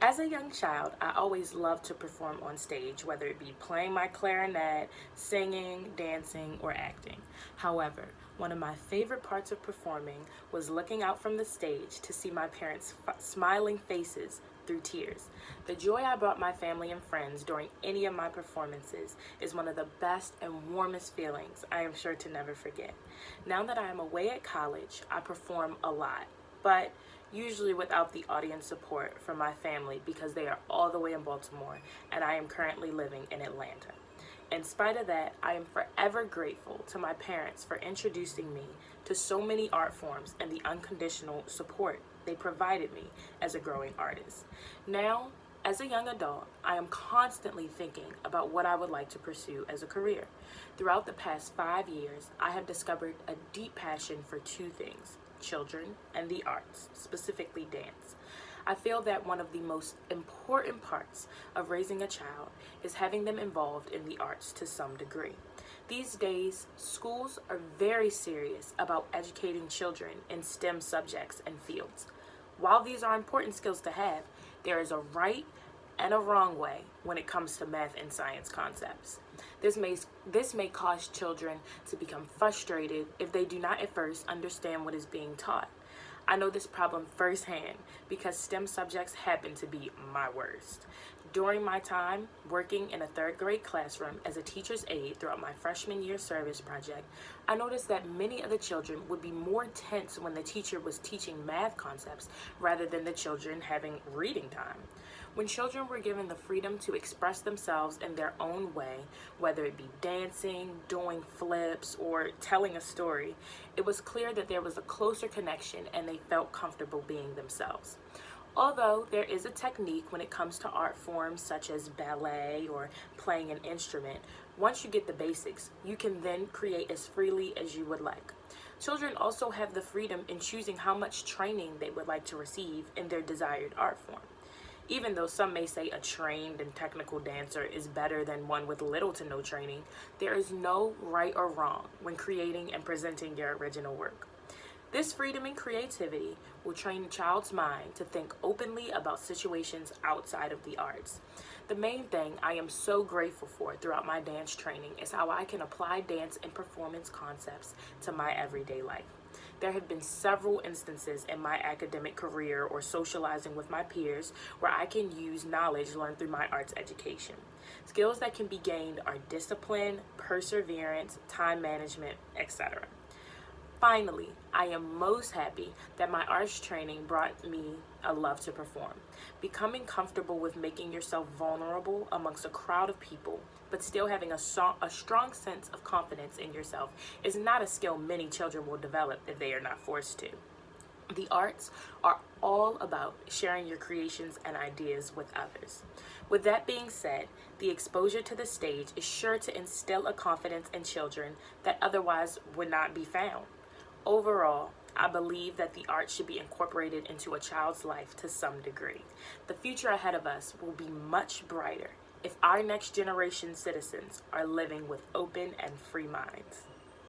As a young child, I always loved to perform on stage, whether it be playing my clarinet, singing, dancing, or acting. However, one of my favorite parts of performing was looking out from the stage to see my parents' smiling faces through tears. The joy I brought my family and friends during any of my performances is one of the best and warmest feelings I am sure to never forget. Now that I am away at college, I perform a lot, but usually without the audience support from my family because they are all the way in Baltimore and I am currently living in Atlanta. In spite of that, I am forever grateful to my parents for introducing me to so many art forms and the unconditional support they provided me as a growing artist. Now, as a young adult, I am constantly thinking about what I would like to pursue as a career. Throughout the past 5 years, I have discovered a deep passion for two things: children and the arts, specifically dance. I feel that one of the most important parts of raising a child is having them involved in the arts to some degree. These days, schools are very serious about educating children in STEM subjects and fields. While these are important skills to have, there is a right and a wrong way when it comes to math and science concepts. This may cause children to become frustrated if they do not at first understand what is being taught. I know this problem firsthand because STEM subjects happen to be my worst. During my time working in a third grade classroom as a teacher's aide throughout my freshman year service project, I noticed that many of the children would be more tense when the teacher was teaching math concepts rather than the children having reading time. When children were given the freedom to express themselves in their own way, whether it be dancing, doing flips, or telling a story, it was clear that there was a closer connection and they felt comfortable being themselves. Although there is a technique when it comes to art forms such as ballet or playing an instrument, once you get the basics, you can then create as freely as you would like. Children also have the freedom in choosing how much training they would like to receive in their desired art form. Even though some may say a trained and technical dancer is better than one with little to no training, there is no right or wrong when creating and presenting your original work. This freedom and creativity will train a child's mind to think openly about situations outside of the arts. The main thing I am so grateful for throughout my dance training is how I can apply dance and performance concepts to my everyday life. There have been several instances in my academic career or socializing with my peers where I can use knowledge learned through my arts education. Skills that can be gained are discipline, perseverance, time management, etc. Finally, I am most happy that my arts training brought me a love to perform. Becoming comfortable with making yourself vulnerable amongst a crowd of people, but still having a strong sense of confidence in yourself is not a skill many children will develop if they are not forced to. The arts are all about sharing your creations and ideas with others. With that being said, the exposure to the stage is sure to instill a confidence in children that otherwise would not be found. Overall, I believe that the arts should be incorporated into a child's life to some degree. The future ahead of us will be much brighter if our next generation citizens are living with open and free minds.